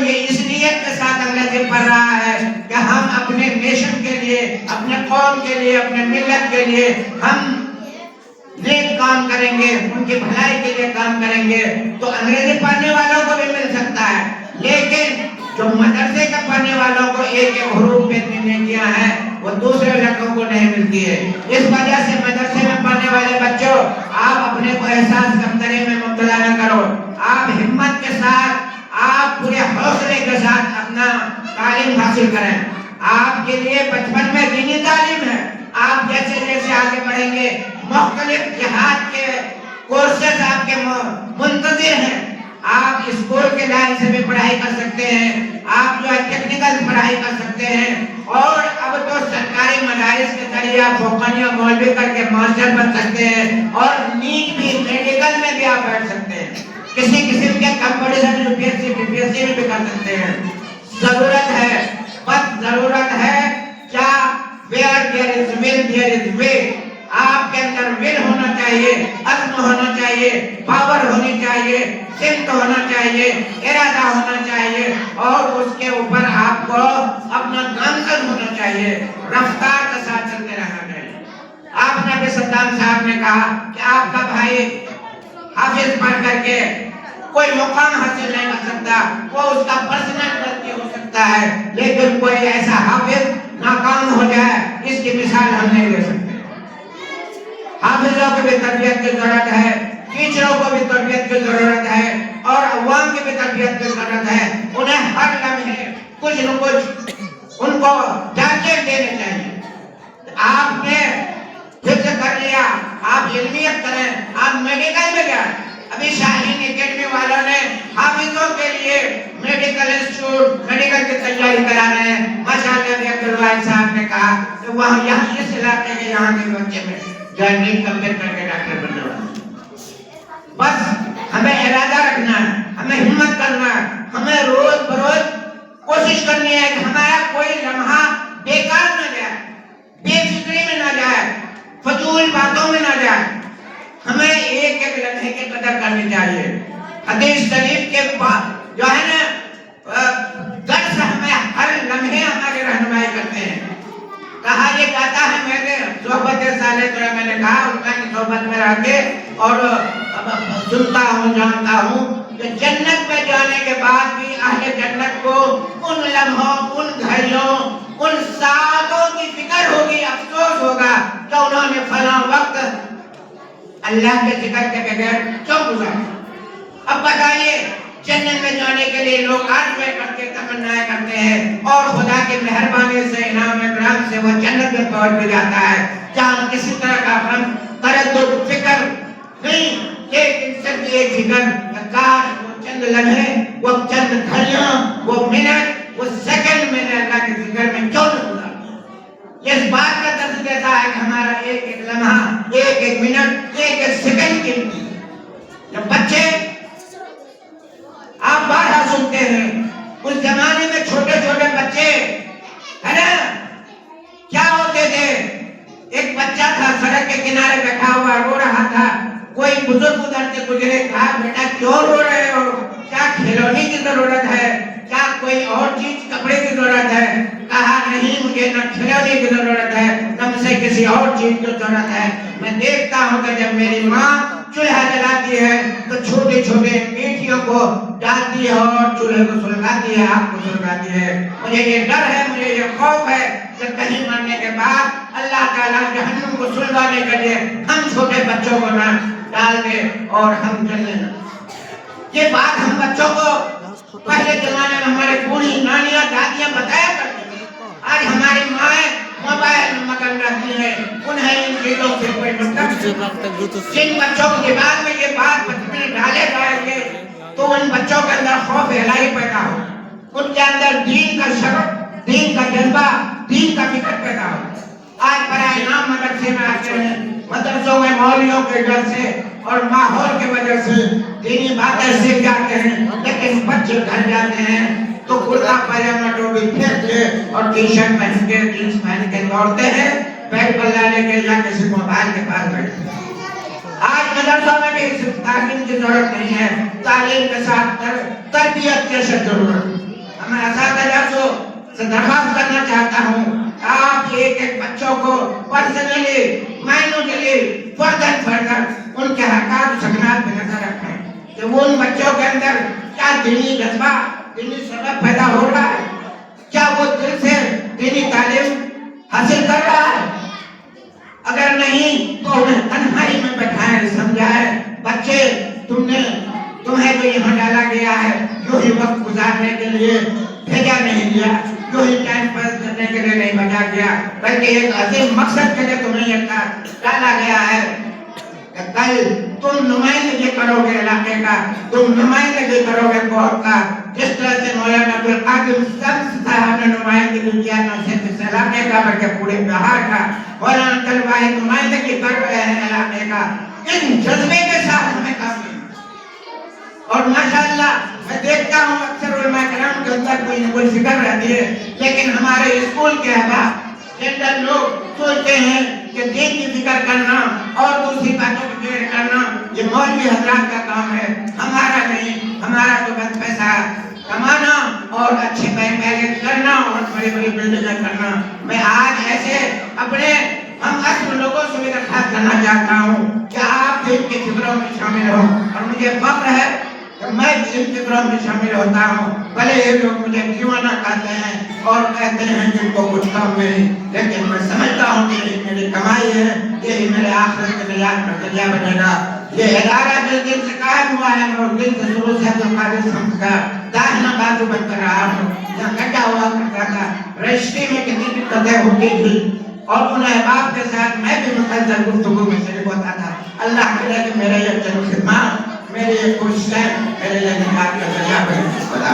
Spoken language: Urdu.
یہ اس نیت کے ساتھ انگریزی پڑھ رہا ہے کہ ہم اپنے نیشن کے لیے، اپنے قوم کے لیے، اپنے ملت کے لیے ہم نیک کام کریں گے، ان کی بھلائی کے لیے کام کریں گے، تو انگریزی پڑھنے والوں کو بھی مل سکتا ہے، لیکن جو مدرسے کا پڑھنے والوں کو ایک ایک حروف پہ نیکیاں ہیں وہ دوسرے لڑکوں کو نہیں ملتی ہے۔ اس وجہ سے مدرسے میں پڑھنے والے بچوں، آپ اپنے کو احساس کمتری میں مبتلا نہ کرو، آپ ہمت کے ساتھ، آپ پورے حوصلے کے ساتھ اپنا تعلیم حاصل کریں۔ آپ کے لیے بچپن میں دینی تعلیم ہے، آپ جیسے جیسے آگے بڑھیں گے مختلف جہاد کے کورسز آپ کے منتظر ہیں۔ آپ اسکول کے لائن سے بھی پڑھائی کر سکتے ہیں، آپ جو ہے ٹیکنیکل پڑھائی کر سکتے ہیں، اور اب تو سرکاری مدارس کے ذریعے آپ فوقانیہ مولوی کر کے ماسٹر بن سکتے ہیں، اور نیٹ بھی، میڈیکل میں بھی آپ بیٹھ سکتے ہیں، کسی قسم کے کمپٹیشن UPSC BPSC میں بھی کر سکتے ہیں۔ ضرورت ہے، بس ضرورت ہے کیا؟ where there is will there is way۔ آپ کے اندر will ہونا چاہیے، عزم ہونا چاہیے، پاور ہونی چاہیے، سمت ہونا چاہیے، ارادہ ہونا چاہیے، اور اس کے اوپر آپ کو اپنا نامزد ہونا چاہیے، رفتار کے ساتھ چلتے رہنا چاہیے۔ آپ نبی صدام صاحب نے کہا کہ آپ کا بھائی حافظ پڑھ کر کے کوئی مقام حاصل نہیں کر سکتا، وہ اس کا پرسنل غلطی ہو سکتا ہے، لیکن کوئی ایسا حافظ ناکام ہو جائے اس کی مثال ہم نہیں لے سکتے۔ حافظوں کو بھی تربیت کی ضرورت ہے، ٹیچروں کو بھی تربیت کی ضرورت ہے، اور عوام کی بھی تربیت کی ضرورت ہے۔ انہیں ہر لمحے کچھ نہ کچھ ان کو ٹارگیٹ دینے چاہیے۔ آپ نے حفظ کر لیا، آپ علمیت کریں، آپ میڈیکل میں جائیں۔ ابھی شاہین اکیڈمی والوں نے حافظوں کے لیے میڈیکل انسٹیٹیوٹ، میڈیکل کی تیاری کرا رہے ہیں۔ ماشاءاللہ ابھی عبدالواحد صاحب نے کہا کہ وہاں یہاں اس علاقے کے یہاں کے بچے میں جرنیل کمپلیٹ کر کے ڈاکٹر بننے والے۔ بس ہمیں ارادہ رکھنا ہے، ہمیں ہمت کرنا ہے، ہمیں روز بروز کوشش کرنی ہے کہ ہمارا کوئی لمحہ بیکار نہ جائے، بے فکری میں نہ جائے، فضول باتوں میں نہ جائے۔ ہمیں ایک ایک لمحے کی قدر کرنی چاہیے۔ حدیث شریف کے جو ہے نا درس ہمیں ہر لمحے ہماری رہنمائی کرتے ہیں۔ کہا یہ جاتا ہے، میں نے صحبت صالح طرح میں نے کہا ان کا صحبت میں رہ کے اور سنتا ہوں، جانتا ہوں کہ جنت میں جانے کے بعد بھی اہل جنت کو ان لمحوں، ان گھڑیوں، ان ساعتوں کی فکر ہوگی، افسوس ہوگا کہ انہوں نے فلاں وقت اللہ کے ذکر کے بغیر کیوں گزارا۔ اب بتائیے، جنت میں جانے کے لیے لوگ آرزویں کرتے، تمنائیں کرتے ہیں، اور خدا کی مہربانی سے، انعام اکرام سے وہ جنت میں پہنچ بھی جاتا ہے جہاں کسی طرح کا غم، تردد، فکر نہیں، لیکن صرف ایک فکر کہ کاش وہ چند لمحے، وہ چند گھڑیاں، وہ منٹ، وہ سیکنڈ میں نے اللہ کے ذکر میں کیوں نہ گزارا۔ اس بات کا درس دیتا ہے کہ ہمارا ایک ایک لمحہ، ایک ایک منٹ، ایک ایک سیکنڈ قیمتی ہے۔ جب بچے، آپ بارہا سنتے ہیں، اس زمانے میں چھوٹے چھوٹے بچے ہے نا کیا ہوتے تھے؟ ایک بچہ تھا سڑک کے کنارے بیٹھا ہوا رو رہا تھا، کوئی بزرگ ادھر سے گزرے، کہا بیٹا کیوں رو رہے ہو؟ کیا کھلونے کی ضرورت ہے؟ کیا کوئی اور چیز، کپڑے کی ضرورت ہے؟ کہا نہیں، مجھے نہ کھلونے کی ضرورت ہے، نہ مجھے کسی اور چیز کی ضرورت ہے۔ میں دیکھتا ہوں کہ جب میری ماں چولہا جلاتی ہے تو چھوٹے چھوٹے اینٹوں کو ڈالتی ہے اور چولہے کو سلگاتی ہے، آگ کو سلگاتی ہے۔ مجھے یہ ڈر ہے، مجھے یہ خوف ہے کہ کہیں مرنے کے بعد اللہ تعالیٰ جہنم کو سلگانے کے لیے ہم چھوٹے بچوں کو نہ ڈال دے اور ہم جلنے نہ۔ یہ بات ہم بچوں کو پہلے زمانے میں ہمارے بوڑھی نانیاں، دادیاں بتایا کرتی ہیں۔ آج ہماری مائیں موبائل میں مگن رہتی ہیں، انہیں ان چیزوں سے کوئی مطلب نہیں۔ جن بچوں کے دماغ میں یہ بات بچپن میں ڈالے جائیں گے تو ان بچوں کے اندر خوف الہی پیدا ہو، ان کے اندر دین کا شرف، دین کا جذبہ، دین کا فکر پیدا ہو۔ آج برائے نام مدرسے میں آتے ہیں، مدرسوں میں مولویوں کے ڈر سے اور ماحول کی وجہ سے دینی باتیں سیکھ جاتے ہیں، لیکن بچے گھر جاتے ہیں تو کرتا پاجامہ ٹوپی پھینک کے اور ٹی شرٹ پہن کے، جینس پہن کے دوڑتے ہیں، بیٹ بال لانے کے یا کسی موبائل کے پاس بیٹھتے ہیں۔ آج مدرسوں میں بھی صرف تعلیم کی ضرورت نہیں ہے، تعلیم کے ساتھ تربیت کی ضرورت ہے۔ میں اساتذہ سے درخواست کرنا چاہتا ہوں، آپ ایک ایک بچوں کو پرسنلی مینوٹلی فردر ان کے حقائق و سکنات پہ نظر رکھیں کہ وہ ان بچوں کے اندر کیا دینی جذبہ، دینی سبق پیدا ہو رہا ہے، کیا وہ دل سے دینی تعلیم حاصل کر رہا ہے۔ اگر نہیں تو انہیں تنہائی میں بٹھائیں، سمجھائیں بچے تمہیں جو یہاں ڈالا گیا ہے یوں ہی وقت گزارنے کے لیے بھیجا نہیں گیا، یوں ہی ٹائم پاس کرنے کے لیے نہیں بھیجا گیا، بلکہ ایک عظیم مقصد کے لیے تمہیں یہ ڈالا گیا ہے کہ کل تم نمائندگی کرو گے علاقے کا، تم نمائندگی کرو گے قوم کا، جس طرح سے مولانا عبدالقادر شمس صاحب نے نمائندگی کیا نہ صرف اس علاقے کا بلکہ پورے بہار کا، مولانا طلبہ نمائندگی کر رہے ہیں علاقے کا۔ ان جذبے کے ساتھ ہمیں کام کرنا، اور ماشاءاللہ میں دیکھتا ہوں اکثر علماء کرام کے اندر کوئی نہ کوئی فکر رہتی ہے، لیکن ہمارے اسکول کے احباب جنرل لوگ سوچتے ہیں کہ دین کی فکر کرنا اور دوسری باتوں کی فکر کرنا یہ مولوی حضرات کا کام ہے، ہمارا نہیں۔ ہمارا تو بس پیسہ کمانا اور اچھے بیلنس کرنا اور بڑی بڑی بلڈنگیں کرنا۔ میں آج ایسے اپنے ہم اصل لوگوں سے بھی درخواست کرنا چاہتا ہوں کہ آپ بھی ان کی فکروں میں شامل ہوں، اور مجھے فخر ہے کہ میں بھی ان فکروں میں شامل ہوتا ہوں۔ بھلے یہ لوگ مجھے دیوانہ کہتے ہیں اور کہتے ہیں کہ ان کو کچھ کام نہیں، لیکن میں سمجھتا ہوں کہ یہی میری کمائی ہے، یہی میرے آخرت کے نجات کا ذریعہ بنے گا۔ یہ ادارہ جس دن سے قائم ہوا ہے اور دن سے شروع سے عبدالقادر شمس کا داہنا بازو بن کر رہا ہوں، یہاں گڈھا ہوا کرتا تھا، رجسٹری میں کتنی دقتیں ہوتی تھی، اور ان احباب کے ساتھ میں بھی مسلسل گفتگو میں شریک ہوتا تھا۔ اللہ کرے کہ میرے یہ خدمات، میری یہ کوششیں میرے لیے نجات کا ذریعہ بنے۔